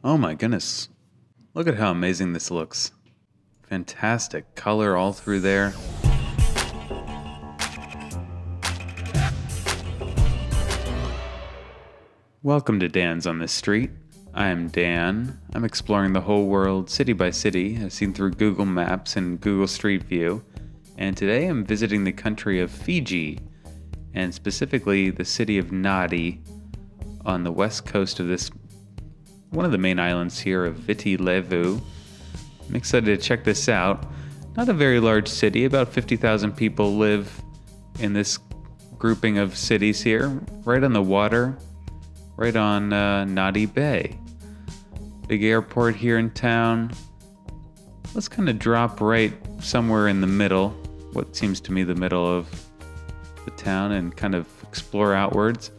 Oh my goodness. Look at how amazing this looks. Fantastic color all through there. Welcome to Dan's on the Street. I am Dan. I'm exploring the whole world city by city, as seen through Google Maps and Google Street View. And today I'm visiting the country of Fiji, and specifically the city of Nadi on the west coast of this, one of the main islands here of Viti Levu. I'm excited to check this out. Not a very large city, about 50,000 people live in this grouping of cities here, right on the water, right on Nadi Bay. Big airport here in town. Let's kind of drop right somewhere in the middle, what seems to me the middle of the town, and kind of explore outwards.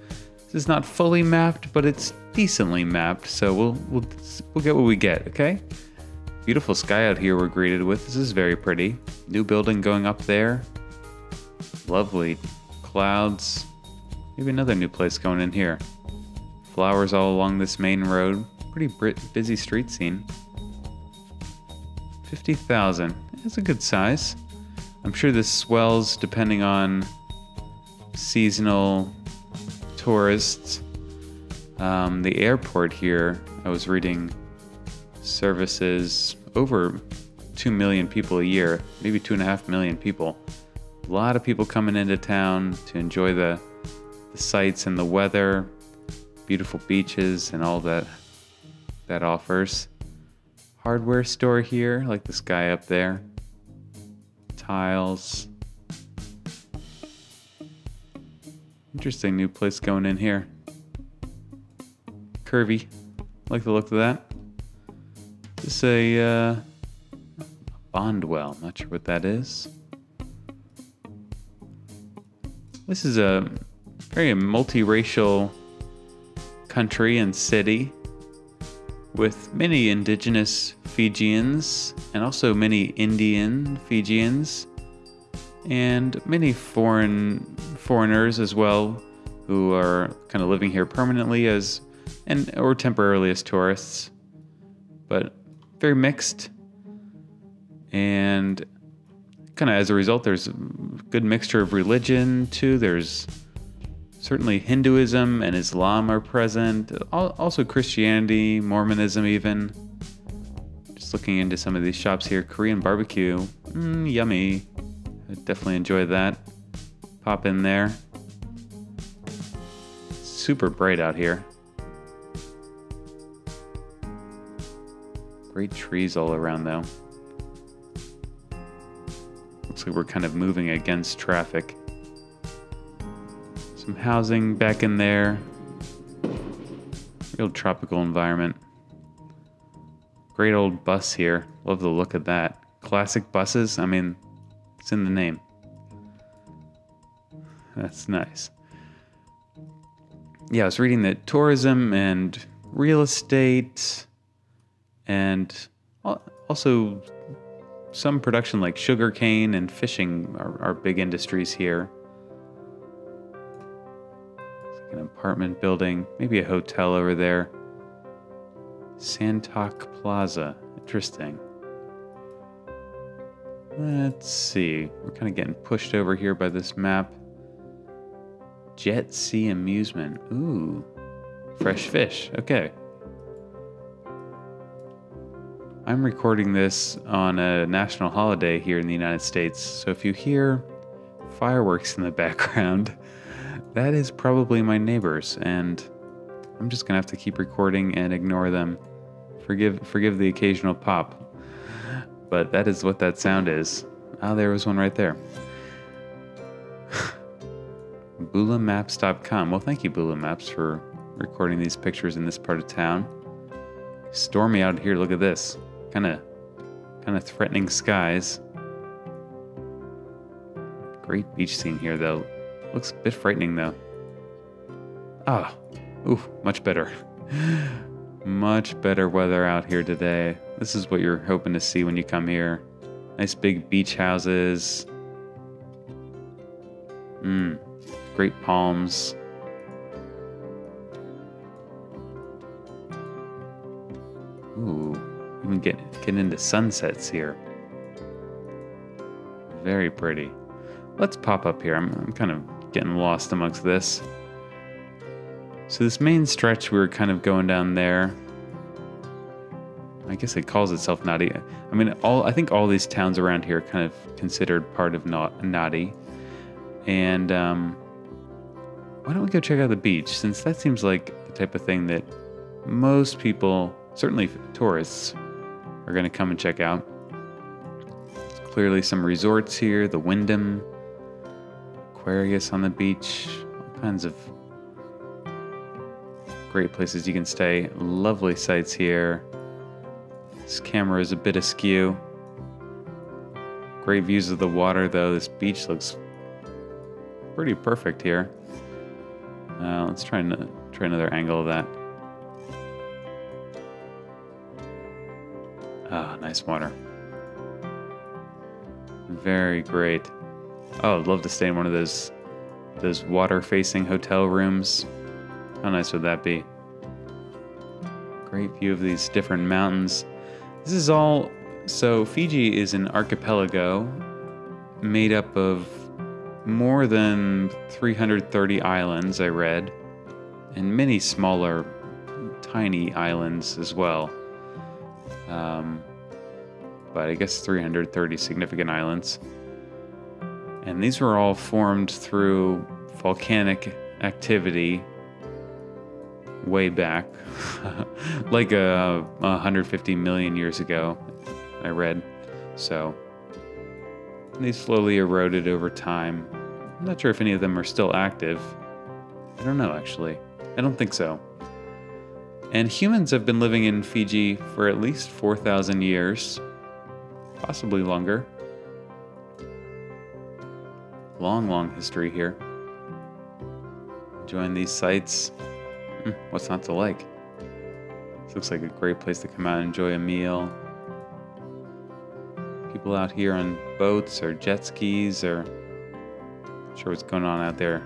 This is not fully mapped, but it's decently mapped, so we'll get what we get, okay? Beautiful sky out here we're greeted with. This is very pretty. New building going up there. Lovely clouds. Maybe another new place going in here. Flowers all along this main road. Pretty busy street scene. 50,000. That's a good size. I'm sure this swells depending on seasonal tourists. The airport here, I was reading, services over 2 million people a year, maybe 2.5 million people. A lot of people coming into town to enjoy the sights and the weather, beautiful beaches and all that offers. Hardware store here, like this guy up there. Tiles. Interesting new place going in here. Curvy. Like the look of that. This is a bond well. Not sure what that is. This is a very multiracial country and city with many indigenous Fijians and also many Indian Fijians and many foreigners as well who are kind of living here permanently or temporarily as tourists, but very mixed. And kind of as a result, there's a good mixture of religion too. There's certainly Hinduism and Islam are present. Also Christianity, Mormonism even. Just looking into some of these shops here. Korean barbecue. Yummy. I definitely enjoy that. Pop in there. Super bright out here. Great trees all around though. Looks like we're kind of moving against traffic. Some housing back in there. Real tropical environment. Great old bus here. Love the look of that. Classic buses. I mean, it's in the name. That's nice. Yeah, I was reading that tourism and real estate and also some production like sugarcane and fishing are big industries here. An apartment building, maybe a hotel over there. Santok Plaza. Interesting. Let's see. We're kind of getting pushed over here by this map. Jet Sea Amusement. Ooh. Fresh fish. Okay. I'm recording this on a national holiday here in the United States, so if you hear fireworks in the background, that is probably my neighbors, and I'm just gonna have to keep recording and ignore them. Forgive the occasional pop, but that is what that sound is. Ah, there was one right there. BulaMaps.com. Well, thank you, Bula Maps, for recording these pictures in this part of town. Stormy out here. Look at this. Kind of threatening skies. Great beach scene here, though. Looks a bit frightening, though. Ooh, much better. Much better weather out here today. This is what you're hoping to see when you come here. Nice big beach houses. Great palms. Ooh, even get into sunsets here. Very pretty. Let's pop up here. I'm kind of getting lost amongst this. So this main stretch, we were kind of going down there. I guess it calls itself Nadi. I mean, I think all these towns around here are kind of considered part of Nadi. And why don't we go check out the beach, since that seems like the type of thing that most people, certainly tourists, are going to come and check out. There's clearly some resorts here, the Wyndham, Aquarius on the beach, all kinds of great places you can stay. Lovely sights here. This camera is a bit askew. Great views of the water, though. This beach looks pretty perfect here. Let's try another angle of that. Ah, nice water. Very great. Oh, I'd love to stay in one of those water-facing hotel rooms. How nice would that be? Great view of these different mountains. This is all... So Fiji is an archipelago made up of more than 330 islands, I read, and many smaller, tiny islands as well. But I guess 330 significant islands. And these were all formed through volcanic activity way back, like 150 million years ago, I read. So they slowly eroded over time. I'm not sure if any of them are still active. I don't know, actually. I don't think so. And humans have been living in Fiji for at least 4,000 years, possibly longer. Long, long history here. Enjoying these sights. What's not to like? This looks like a great place to come out and enjoy a meal. People out here on boats or jet skis or... Not sure what's going on out there.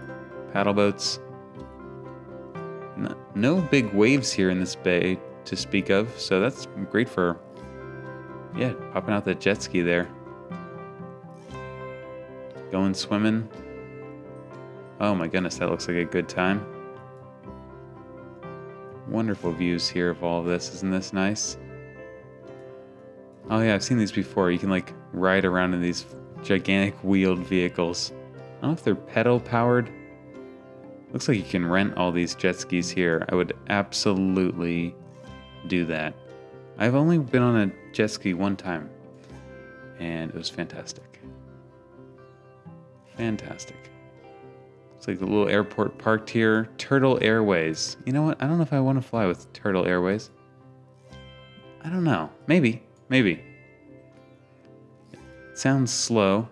Paddle boats. No big waves here in this bay to speak of, so that's great for, yeah, popping out that jet ski there. Going swimming. Oh my goodness, that looks like a good time. Wonderful views here of all of this. Isn't this nice? Oh yeah, I've seen these before. You can like ride around in these gigantic wheeled vehicles. I don't know if they're pedal powered. Looks like you can rent all these jet skis here. I would absolutely do that. I've only been on a jet ski one time, and it was fantastic. Fantastic. Looks like the little airport parked here. Turtle Airways. You know what? I don't know if I want to fly with Turtle Airways. I don't know. Maybe. Maybe. It sounds slow.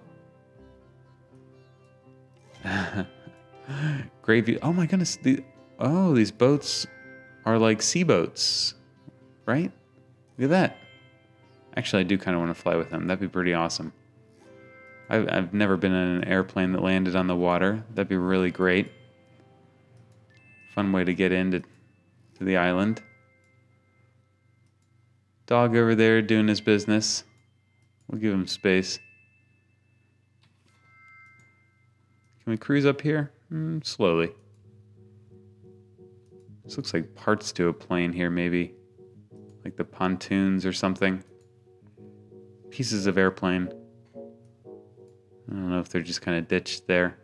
Great view. Oh my goodness. These boats are like sea boats, right? Look at that. Actually, I do kind of want to fly with them. That'd be pretty awesome. I've never been in an airplane that landed on the water. That'd be really great. Fun way to get into the island. Dog over there doing his business. We'll give him space. Can we cruise up here? Slowly. This looks like parts to a plane here, maybe. Like the pontoons or something. Pieces of airplane. I don't know if they're just kind of ditched there.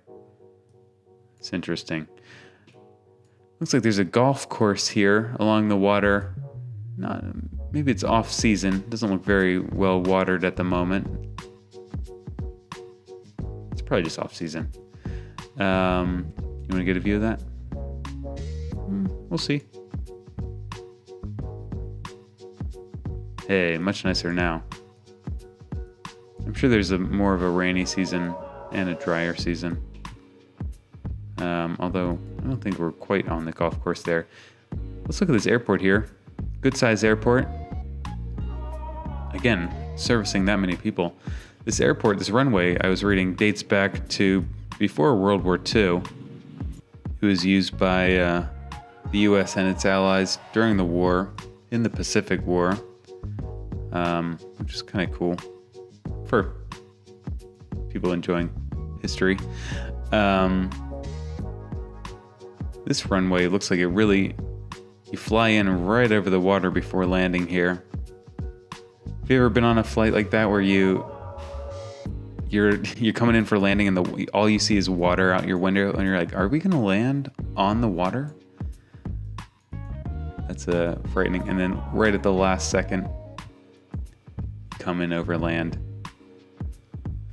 It's interesting. Looks like there's a golf course here along the water. Maybe it's off season. Doesn't look very well watered at the moment. It's probably just off season. You want to get a view of that? We'll see. Hey, much nicer now. I'm sure there's more of a rainy season and a drier season. Although I don't think we're quite on the golf course there. Let's look at this airport here. Good sized airport. Again, servicing that many people. This airport, this runway, I was reading, dates back to before World War II. It was used by the U.S. and its allies during the war in the Pacific War, which is kind of cool for people enjoying history. This runway looks like you fly in right over the water before landing here. Have you ever been on a flight like that where you're coming in for landing and all you see is water out your window and you're like, are we gonna land on the water? That's frightening. And then right at the last second, come in over land.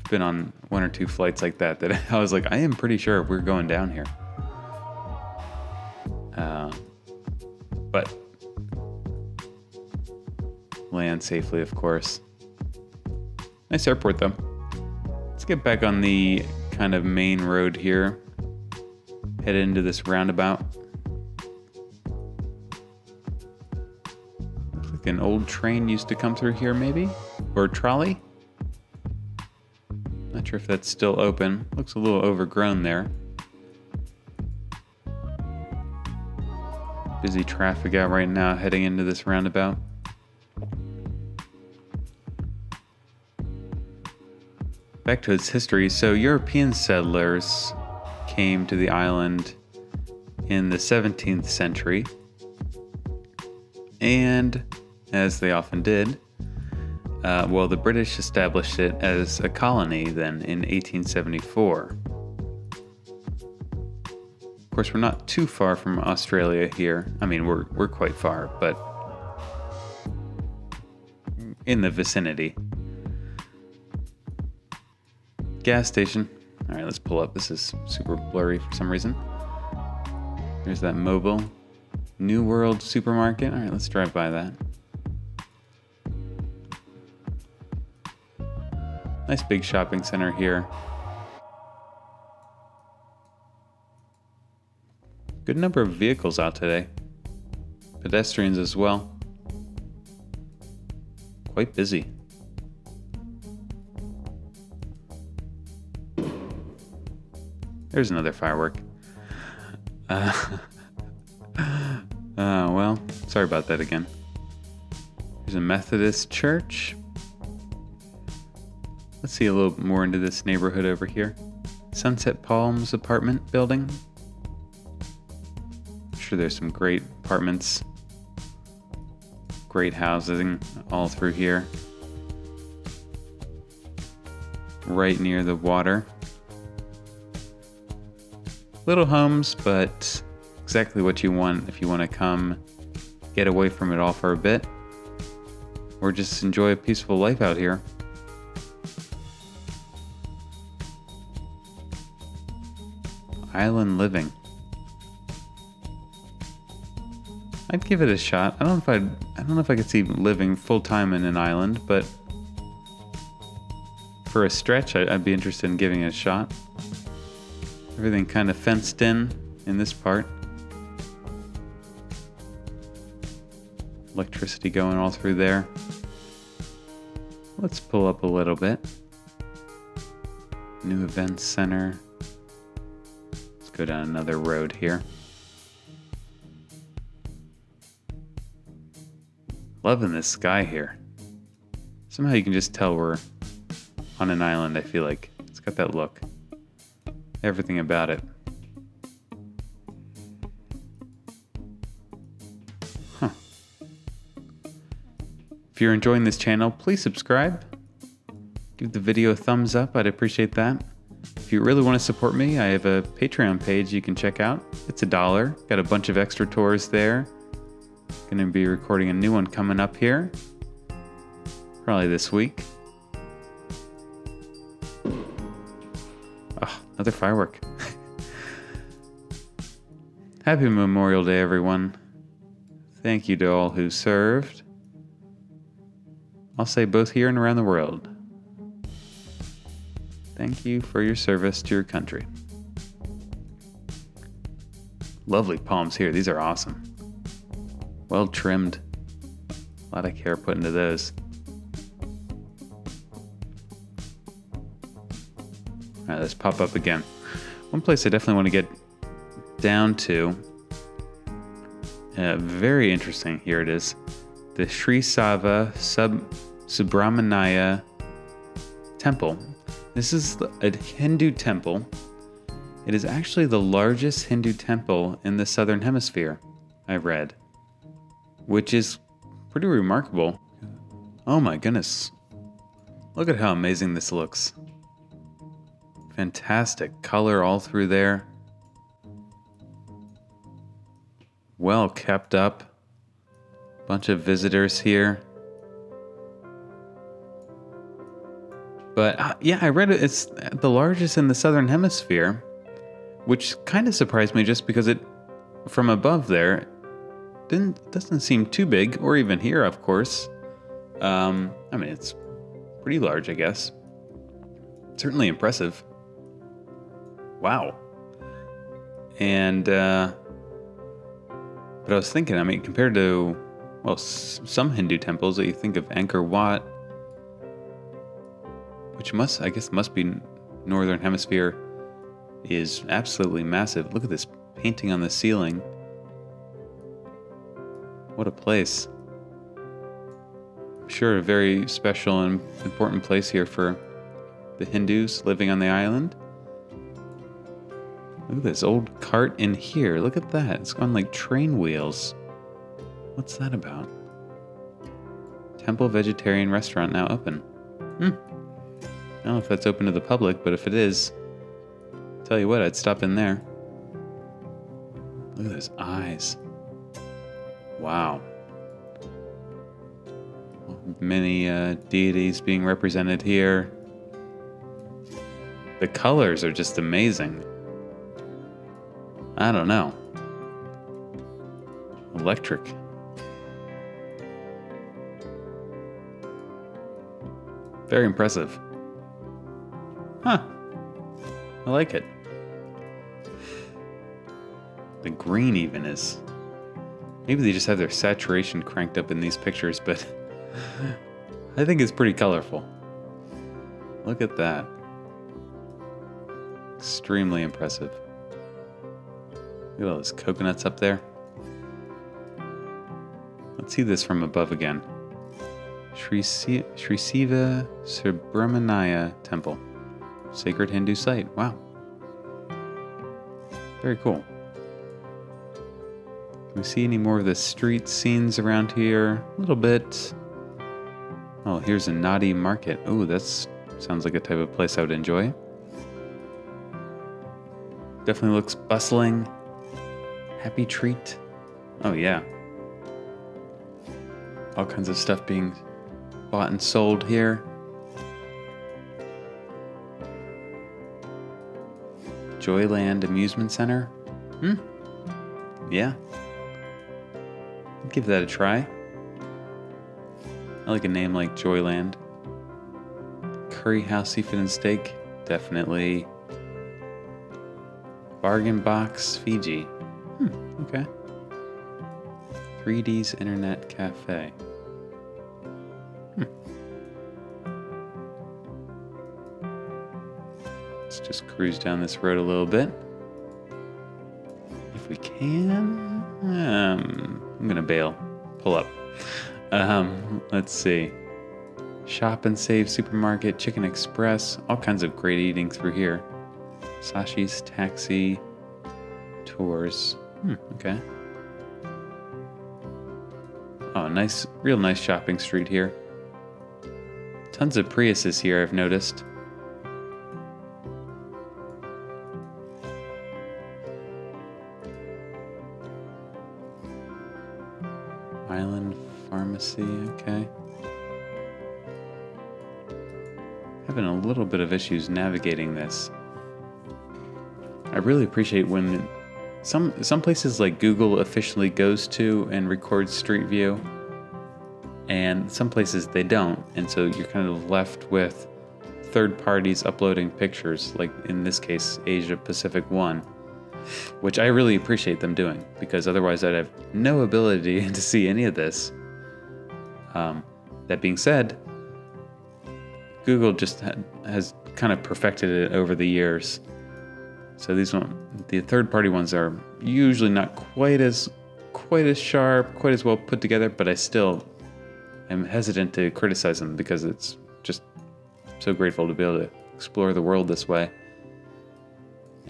I've been on one or two flights like that I was like, I am pretty sure we're going down here. But land safely, of course. Nice airport, though. Let's get back on the kind of main road here. Head into this roundabout. Looks like an old train used to come through here, maybe? Or a trolley? Not sure if that's still open. Looks a little overgrown there. Busy traffic out right now heading into this roundabout. Back to its history. So European settlers came to the island in the 17th century. And as they often did, the British established it as a colony then in 1874. Of course, we're not too far from Australia here. I mean, we're quite far, but in the vicinity. Gas station. All right, let's pull up. This is super blurry for some reason. There's that mobile. New World supermarket. All right, let's drive by that. Nice big shopping center here. Good number of vehicles out today. Pedestrians as well. Quite busy. There's another firework. Well, sorry about that again. There's a Methodist church. Let's see a little more into this neighborhood over here. Sunset Palms apartment building. Sure, there's some great apartments, great housing all through here, right near the water. Little homes, but exactly what you want if you want to come get away from it all for a bit, or just enjoy a peaceful life out here. Island living. I'd give it a shot. I don't know if I could see living full time in an island, but for a stretch, I'd be interested in giving it a shot. Everything kind of fenced in this part. Electricity going all through there. Let's pull up a little bit. New events center. Let's go down another road here. Loving this sky here. Somehow you can just tell we're on an island, I feel like. It's got that look. Everything about it. Huh. If you're enjoying this channel, please subscribe. Give the video a thumbs up, I'd appreciate that. If you really want to support me, I have a Patreon page you can check out. It's $1. Got a bunch of extra tours there. Gonna be recording a new one coming up here. Probably this week. Oh, another firework. Happy Memorial Day, everyone. Thank you to all who served. I'll say both here and around the world. Thank you for your service to your country. Lovely palms here. These are awesome. Well trimmed. A lot of care put into those. All right, let's pop up again. One place I definitely want to get down to. Very interesting. Here it is. the Sri Sava Subramanya Temple. This is a Hindu temple. It is actually the largest Hindu temple in the Southern Hemisphere, I read, which is pretty remarkable. Oh my goodness. Look at how amazing this looks. Fantastic color all through there. Well kept up. Bunch of visitors here. But yeah, I read it's the largest in the Southern Hemisphere, which kind of surprised me just because it, from above there, doesn't seem too big, or even here, of course. I mean, it's pretty large, I guess. Certainly impressive. Wow. And, but I was thinking, I mean, compared to, well, some Hindu temples that you think of Angkor Wat, which I guess must be Northern Hemisphere, is absolutely massive. Look at this painting on the ceiling. What a place. I'm sure a very special and important place here for the Hindus living on the island. Look at this old cart in here. Look at that. It's on like train wheels. What's that about? Temple Vegetarian Restaurant now open. I don't know if that's open to the public, but if it is, tell you what, I'd stop in there. Look at those eyes. Wow. Many deities being represented here. The colors are just amazing. I don't know. Electric. Very impressive. Huh. I like it. The green even is... Maybe they just have their saturation cranked up in these pictures, but I think it's pretty colorful. Look at that. Extremely impressive. Look at all those coconuts up there. Let's see this from above again. Sri Siva Subramanya Temple. Sacred Hindu site. Wow. Very cool. Can we see any more of the street scenes around here? A little bit. Oh, here's a Nadi market. Oh, that sounds like a type of place I would enjoy. Definitely looks bustling. Happy treat. Oh, yeah. All kinds of stuff being bought and sold here. Joyland Amusement Center. Yeah. I'd give that a try. I like a name like Joyland. Curry House Seafood and Steak. Definitely. Bargain Box Fiji. Okay. 3D's Internet Cafe. Let's just cruise down this road a little bit. If we can. I'm gonna bail. Pull up. Let's see. Shop and Save Supermarket, Chicken Express, all kinds of great eating through here. Sashi's Taxi, Tours. Okay. Oh, nice, real nice shopping street here. Tons of Priuses here, I've noticed. Island Pharmacy, okay. Having a little bit of issues navigating this. I really appreciate when some places like Google officially goes to and records Street View, and some places they don't, and so you're kind of left with third parties uploading pictures, like in this case Asia Pacific 1, which I really appreciate them doing, because otherwise I'd have no ability to see any of this. That being said, Google just has kind of perfected it over the years. So the third-party ones are usually not quite as sharp, quite as well put together, but I still I'm hesitant to criticize them because it's just so grateful to be able to explore the world this way.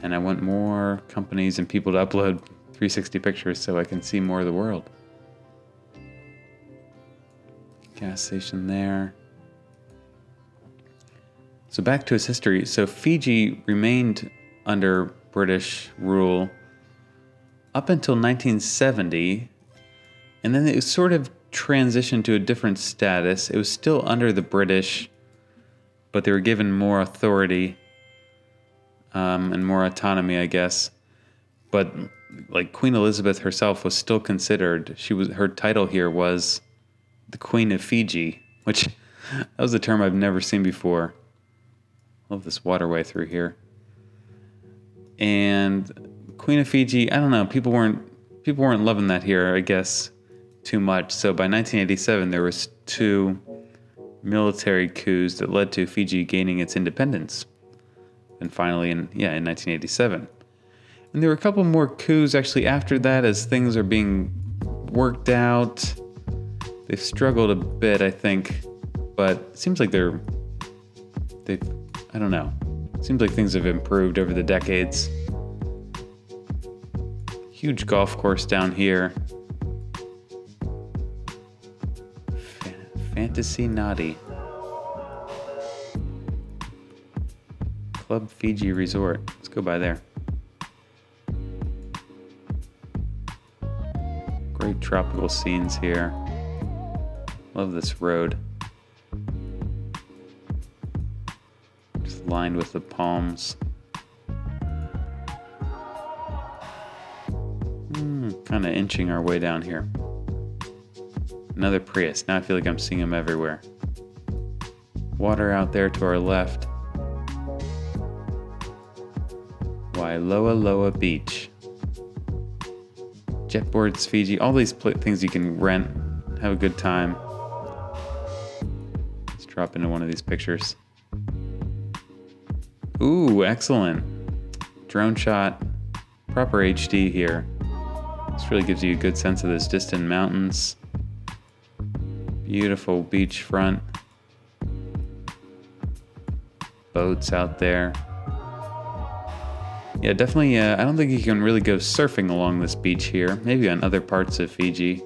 And I want more companies and people to upload 360 pictures so I can see more of the world. Gas station there. So back to its history. So Fiji remained under British rule up until 1970, and then it sort of transitioned to a different status. It was still under the British, but they were given more authority and more autonomy, I guess. But like Queen Elizabeth herself was still considered. Her title here was the Queen of Fiji, which that was a term I've never seen before. Love this waterway through here. And Queen of Fiji, I don't know, people weren't loving that here, I guess, too much. So by 1987, there was 2 military coups that led to Fiji gaining its independence. And finally, in 1987. And there were a couple more coups actually after that as things are being worked out. They've struggled a bit, I think, but it seems like I don't know. It seems like things have improved over the decades. Huge golf course down here. Fantasy Nadi. Club Fiji Resort. Let's go by there. Great tropical scenes here. Love this road. Just lined with the palms. Kind of inching our way down here. Another Prius. Now I feel like I'm seeing them everywhere. Water out there to our left. Wailoa Loa Beach. Jetboards Fiji. All these things you can rent. Have a good time. Let's drop into one of these pictures. Ooh, excellent. Drone shot. Proper HD here. This really gives you a good sense of those distant mountains. Beautiful beachfront. Boats out there. Yeah, definitely, I don't think you can really go surfing along this beach here. Maybe on other parts of Fiji.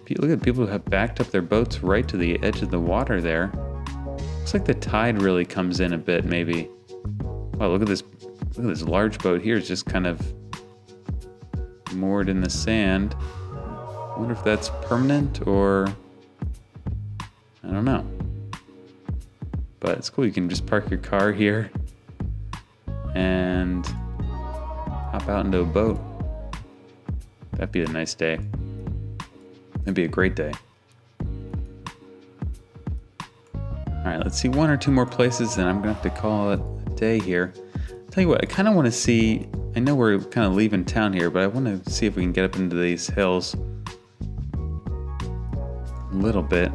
Look at people who have backed up their boats right to the edge of the water there. Looks like the tide really comes in a bit, maybe. Wow, look at this large boat here. It's just kind of moored in the sand. I wonder if that's permanent or... I don't know. But it's cool, you can just park your car here and hop out into a boat. That'd be a nice day. That'd be a great day. Alright, let's see 1 or 2 more places and I'm gonna have to call it a day here. Tell you what, I kind of want to see, I know we're kind of leaving town here, but I want to see if we can get up into these hills a little bit.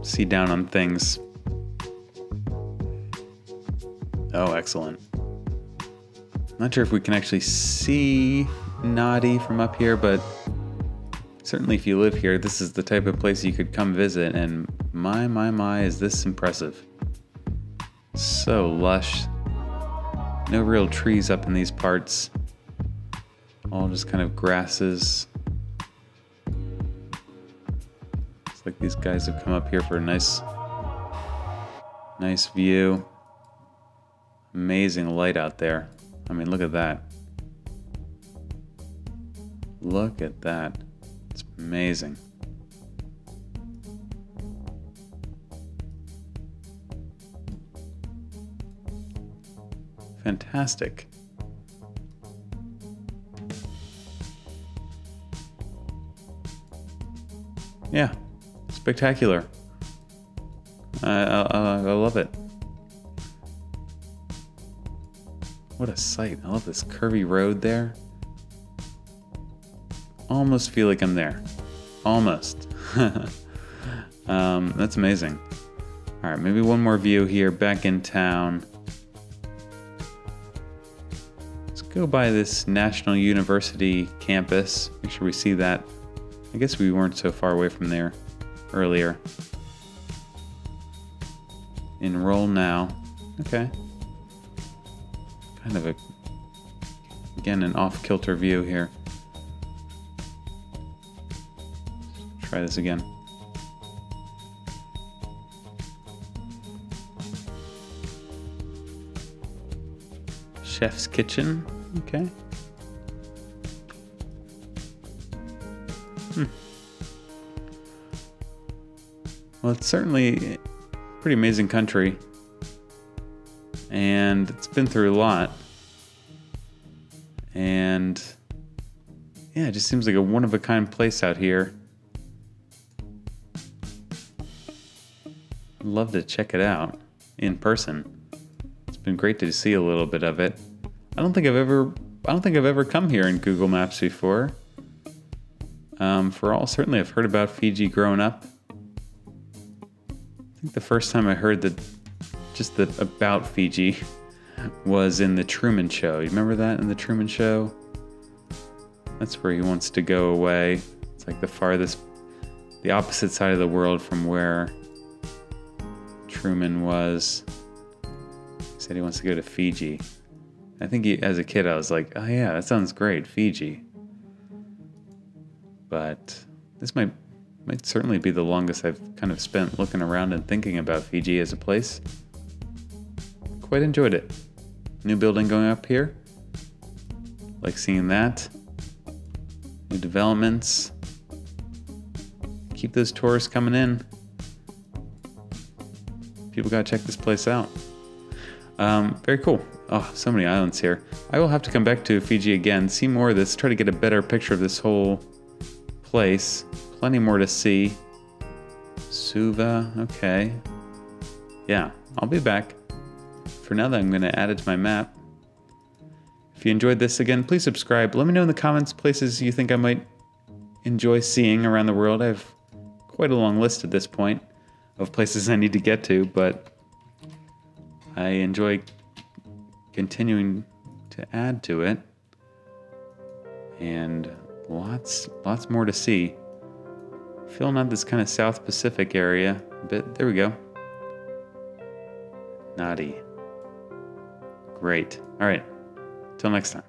See down on things. Oh, excellent. Not sure if we can actually see Nadi from up here, but certainly if you live here, this is the type of place you could come visit, and my, is this impressive. So lush. No real trees up in these parts. All just kind of grasses. It's like these guys have come up here for a nice view. Amazing light out there. I mean, look at that. Look at that. It's amazing. Fantastic. Yeah, spectacular. I love it. What a sight. I love this curvy road there. Almost feel like I'm there. Almost. That's amazing. All right, maybe one more view here back in town. Let's go by this National University campus. Make sure we see that. I guess we weren't so far away from there. earlier. Enroll now. Okay. Kind of a, again, an off-kilter view here. Try this again. Chef's kitchen. Okay. Well, it's certainly a pretty amazing country, and it's been through a lot, and yeah, it just seems like a one-of-a-kind place out here. I'd love to check it out in person. It's been great to see a little bit of it. I don't think I've ever come here in Google Maps before. Certainly I've heard about Fiji growing up. I think the first time I heard about Fiji was in the Truman Show. You remember that in the Truman Show? That's where he wants to go away. It's like the opposite side of the world from where Truman was. He said he wants to go to Fiji. I think as a kid I was like, oh yeah, that sounds great, Fiji. But this might certainly be the longest I've kind of spent looking around and thinking about Fiji as a place. Quite enjoyed it. New building going up here. Like seeing that. New developments. Keep those tourists coming in. People gotta check this place out. Very cool. Oh, so many islands here. I will have to come back to Fiji again, see more of this, try to get a better picture of this whole place. Plenty more to see. Suva, okay. Yeah, I'll be back. For now, I'm going to add it to my map. If you enjoyed this, again, please subscribe. Let me know in the comments places you think I might enjoy seeing around the world. I have quite a long list at this point of places I need to get to, but I enjoy continuing to add to it. And lots more to see. Filling out this kind of South Pacific area a bit. There we go. Nadi. Great. All right. Till next time.